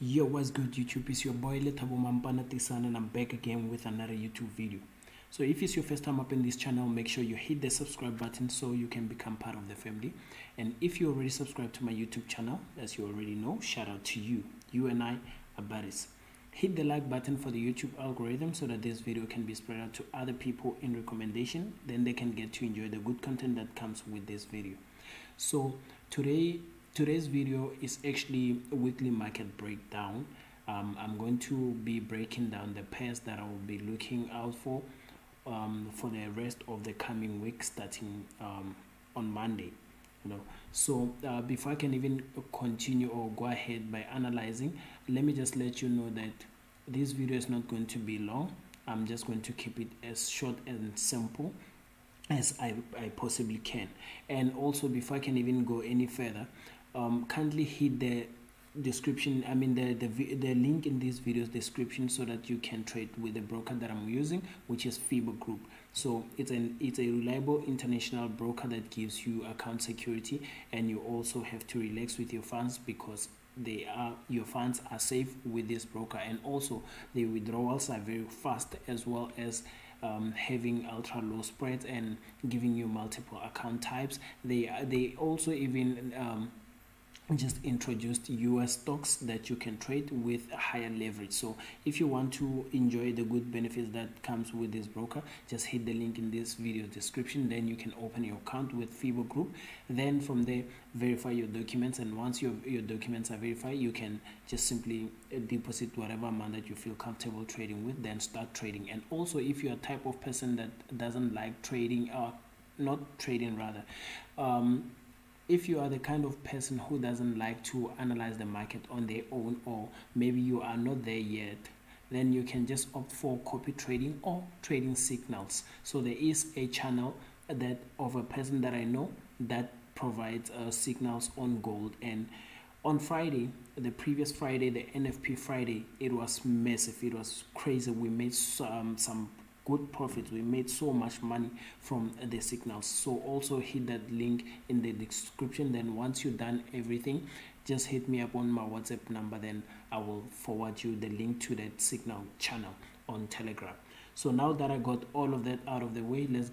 Yo, what's good YouTube? It's your boy Lethabo Mampana and I'm back again with another YouTube video. So if it's your first time up in this channel, make sure you hit the subscribe button so you can become part of the family. And if you already subscribed to my YouTube channel, as you already know, shout out to you. You and I are buddies. Hit the like button for the YouTube algorithm so that this video can be spread out to other people in recommendation. Then they can get to enjoy the good content that comes with this video. So today's video is actually a weekly market breakdown. I'm going to be breaking down the pairs that I will be looking out for the rest of the coming week, starting on Monday. So before I can even continue or go ahead by analyzing, let me just let you know that this video is not going to be long. I'm just going to keep it as short and simple as I possibly can. And also, before I can even go any further, kindly hit the description, the link in this video's description, so that you can trade with the broker that I'm using, which is Fibo Group. So it's a reliable international broker that gives you account security, and you also have to relax with your funds because your funds are safe with this broker, and also the withdrawals are very fast, as well as having ultra low spreads and giving you multiple account types. They also even just introduced US stocks that you can trade with higher leverage. So if you want to enjoy the good benefits that comes with this broker, just hit the link in this video description. Then you can open your account with Fibo Group. Then from there, verify your documents, and once your documents are verified, you can just simply deposit whatever amount that you feel comfortable trading with, then start trading. And also, if you're a type of person that doesn't like trading, if you are the kind of person who doesn't like to analyze the market on their own, or maybe you are not there yet, then you can just opt for copy trading or trading signals. So there is a channel that of a person that I know that provides signals on gold. And on Friday, the previous Friday, the NFP Friday, it was massive. It was crazy. We made some good profits. We made so much money from the signals. So also hit that link in the description. Then once you've done everything, just hit me up on my WhatsApp number, then I will forward you the link to that signal channel on Telegram. So now that I got all of that out of the way, let's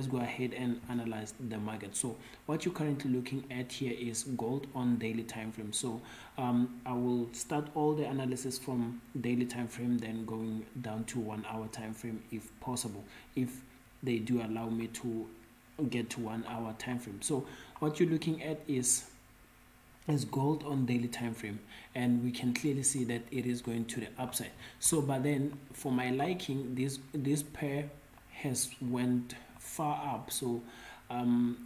go ahead and analyze the market. So what you're currently looking at here is gold on daily time frame. So I will start all the analysis from daily time frame, then going down to 1 hour time frame if possible, if they do allow me to get to 1 hour time frame. So what you're looking at is gold on daily time frame, and we can clearly see that it is going to the upside. So but then for my liking, this pair has went far up. So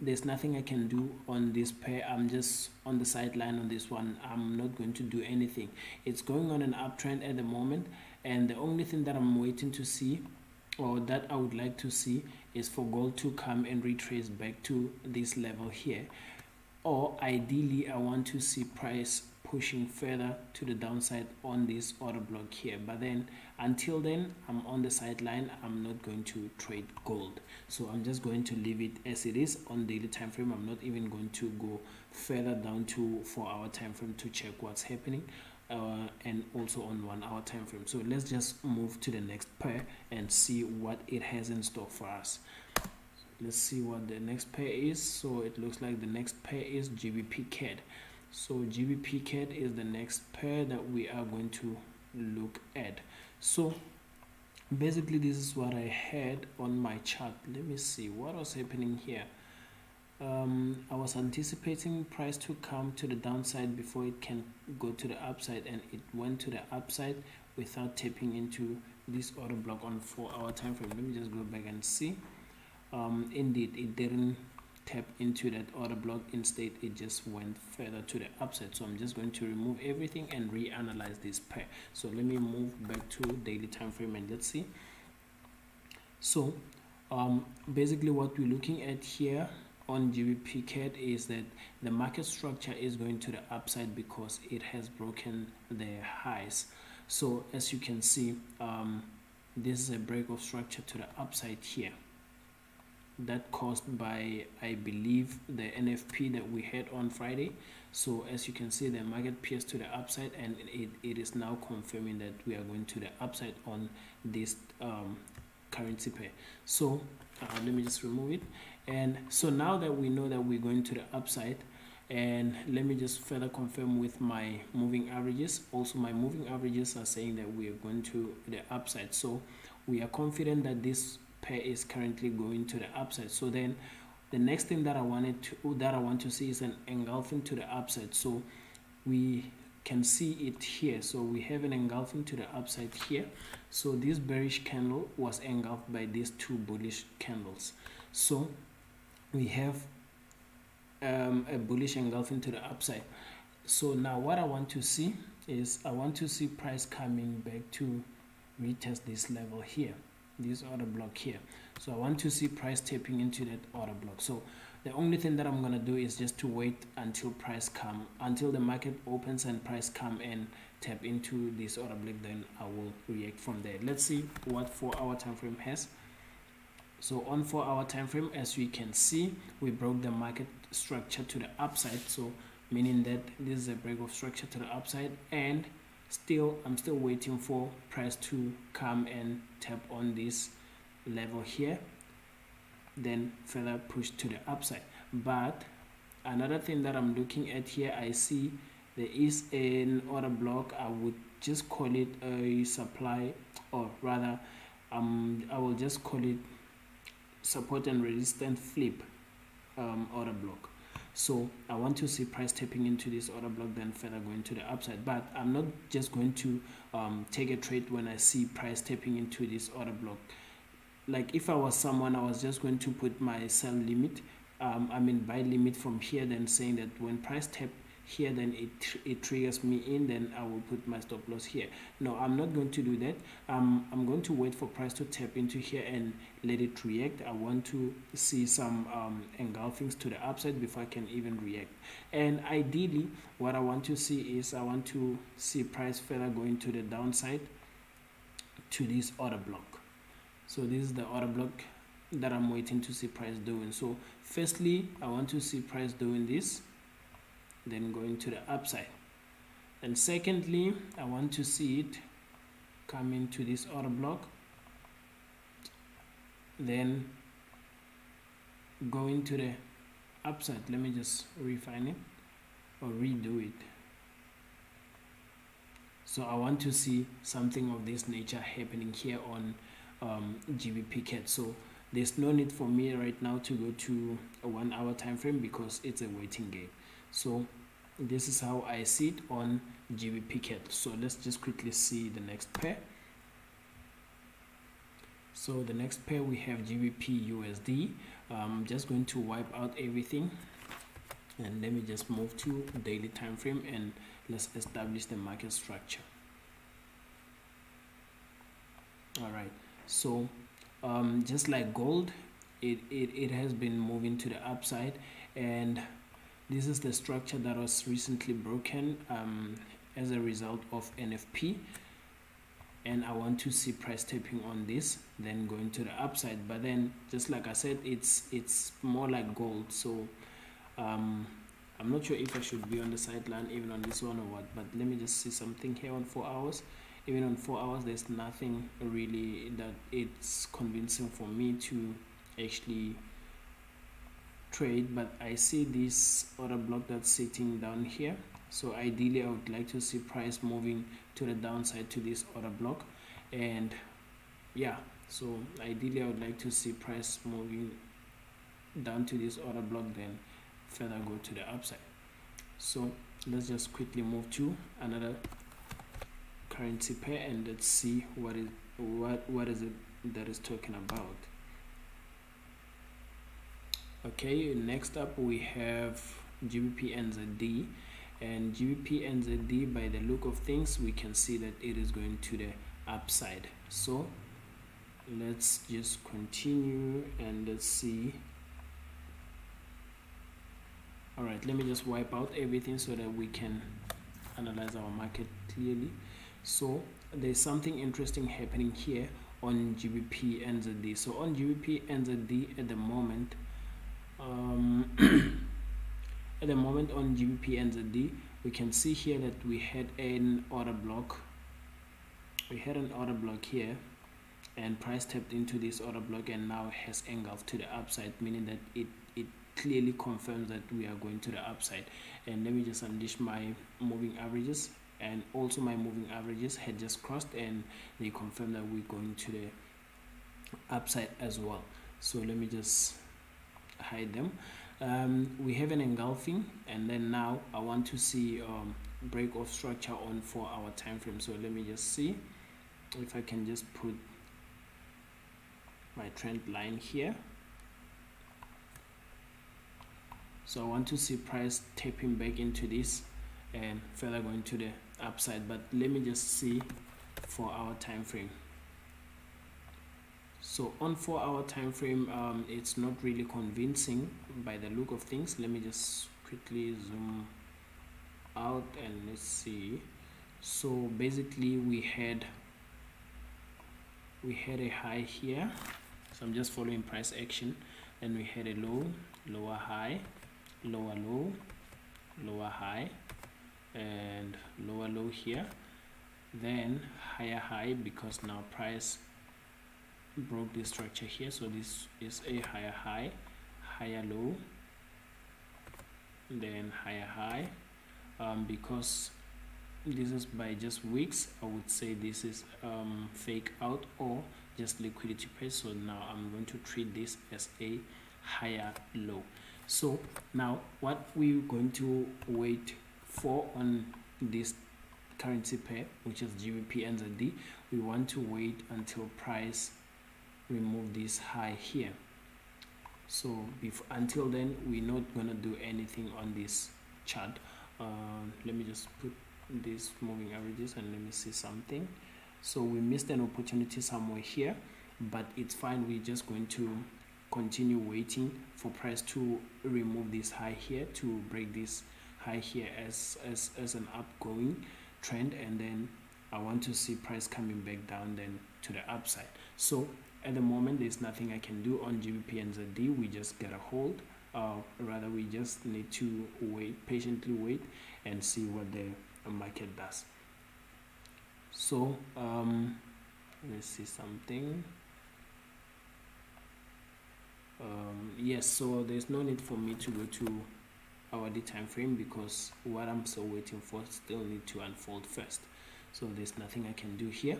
there's nothing I can do on this pair. I'm just on the sideline on this one. I'm not going to do anything. It's going on an uptrend at the moment, and the only thing that I'm waiting to see, or that I would like to see, is for gold to come and retrace back to this level here. Or ideally, I want to see price pushing further to the downside on this order block here. But then until then, I'm on the sideline. I'm not going to trade gold. So I'm just going to leave it as it is on daily time frame. I'm not even going to go further down to 4 hour time frame to check what's happening. And also on 1 hour time frame. So let's just move to the next pair and see what it has in store for us. Let's see what the next pair is. So it looks like the next pair is GBP CAD. So GBP CAD is the next pair that we are going to look at. So basically, this is what I had on my chart. Let me see what was happening here. I was anticipating price to come to the downside before it can go to the upside, and it went to the upside without tapping into this order block on 4 hour time frame. Let me just go back and see. Indeed, it didn't tap into that order block. Instead, it just went further to the upside. So I'm just going to remove everything and reanalyze this pair. So let me move back to daily time frame and let's see. So basically, what we're looking at here on GBP CAD is that the market structure is going to the upside because it has broken the highs. So as you can see, this is a break of structure to the upside here. that caused by, I believe, the NFP that we had on Friday. So as you can see, the market pierced to the upside, and it is now confirming that we are going to the upside on this currency pair. So let me just remove it. And so now that we know that we're going to the upside, and let me just further confirm with my moving averages. Also, my moving averages are saying that we are going to the upside. So we are confident that this pair is currently going to the upside. So then the next thing that I want to see is an engulfing to the upside. So we can see it here. So we have an engulfing to the upside here. So this bearish candle was engulfed by these two bullish candles. So we have a bullish engulfing to the upside. So now what I want to see is, I want to see price coming back to retest this level here, this order block here. So I want to see price tapping into that order block. So the only thing that I'm gonna do is just to wait until until the market opens and price come and tap into this order block, then I will react from there. Let's see what 4-hour time frame has. So on 4-hour time frame, as we can see, we broke the market structure to the upside. So meaning that this is a break of structure to the upside, and I'm still waiting for price to come and tap on this level here, then further push to the upside. But another thing that I'm looking at here, I see there is an order block. I would just call it a supply, or rather I will just call it support and resistance flip order block. So I want to see price tapping into this order block, then further going to the upside. But I'm not just going to take a trade when I see price tapping into this order block. Like if I was someone, I was just going to put my sell limit, buy limit from here, then saying that when price tap here, then it triggers me in, then I will put my stop loss here. No, I'm not going to do that. I'm going to wait for price to tap into here and let it react. I want to see some engulfings to the upside before I can even react. And ideally, what I want to see is, I want to see price further going to the downside to this order block. So this is the order block that I'm waiting to see price doing. So firstly, I want to see price doing this, then going to the upside. And secondly, I want to see it come into this order block, then going to the upside. Let me just refine it or redo it. So I want to see something of this nature happening here on GBP CAD. So there's no need for me right now to go to a 1-hour time frame because it's a waiting game. So this is how I see it on GBP CAD. So let's just quickly see the next pair. So the next pair, we have GBP USD. I'm just going to wipe out everything, and let me just move to daily time frame, and let's establish the market structure. All right, so just like gold, it has been moving to the upside, and this is the structure that was recently broken as a result of NFP. And I want to see price tapping on this, then going to the upside. But then, just like I said, it's more like gold. So I'm not sure if I should be on the sideline even on this one or what. But let me just see something here on 4 hours. Even on 4 hours, there's nothing really that it's convincing for me to actually trade. But I see this order block that's sitting down here. So ideally, I would like to see price moving to the downside to this order block. And yeah, so ideally I would like to see price moving down to this order block, then further go to the upside. So let's just quickly move to another currency pair, and let's see what is it that is talking about. Okay, next up we have GBP NZD. And GBP NZD, by the look of things, we can see that it is going to the upside. So let's just continue and let's see. All right, let me just wipe out everything so that we can analyze our market clearly. So there's something interesting happening here on GBP NZD. So on GBP NZD at the moment, at the moment on GBP NZD, we can see here that we had an order block. We had an order block here, and price tapped into this order block and now has engulfed to the upside, meaning that it clearly confirms that we are going to the upside. And let me just unleash my moving averages, and also my moving averages had just crossed and they confirm that we're going to the upside as well. So let me just hide them. We have an engulfing, and then now I want to see break of structure on 4-hour time frame. So let me just see if I can just put my trend line here. So I want to see price tapping back into this and further going to the upside, but let me just see 4-hour time frame. So on 4-hour time frame, it's not really convincing by the look of things. Let me just quickly zoom out and let's see. So basically we had a high here, so I'm just following price action, and we had a low, lower high, lower low, lower high, and lower low here, then higher high, because now price broke this structure here. So this is a higher high, higher low, then higher high. Because this is by just wicks, I would say this is fake out or just liquidity price. So now I'm going to treat this as a higher low. So now what we're going to wait for on this currency pair, which is GBP NZD, we want to wait until price remove this high here. So until then, we're not gonna do anything on this chart. Let me just put these moving averages and let me see something. So we missed an opportunity somewhere here, but it's fine. We're just going to continue waiting for price to remove this high here, to break this high here as an upgoing trend, and then I want to see price coming back down then to the upside. So at the moment there's nothing I can do on GBP NZD. We just gotta hold, rather we just need to wait, patiently wait and see what the market does. So let's see something. Yes, so there's no need for me to go to hourly time frame, because what I'm still waiting for still need to unfold first. So there's nothing I can do here.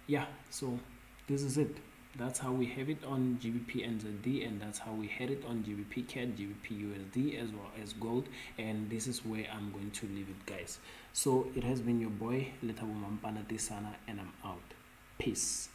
Yeah, so this is it. That's how we have it on GBP NZD, and that's how we had it on GBP CAD, GBP USD, as well as gold. And this is where I'm going to leave it, guys. So it has been your boy Lethabo Mampana, and I'm out. Peace.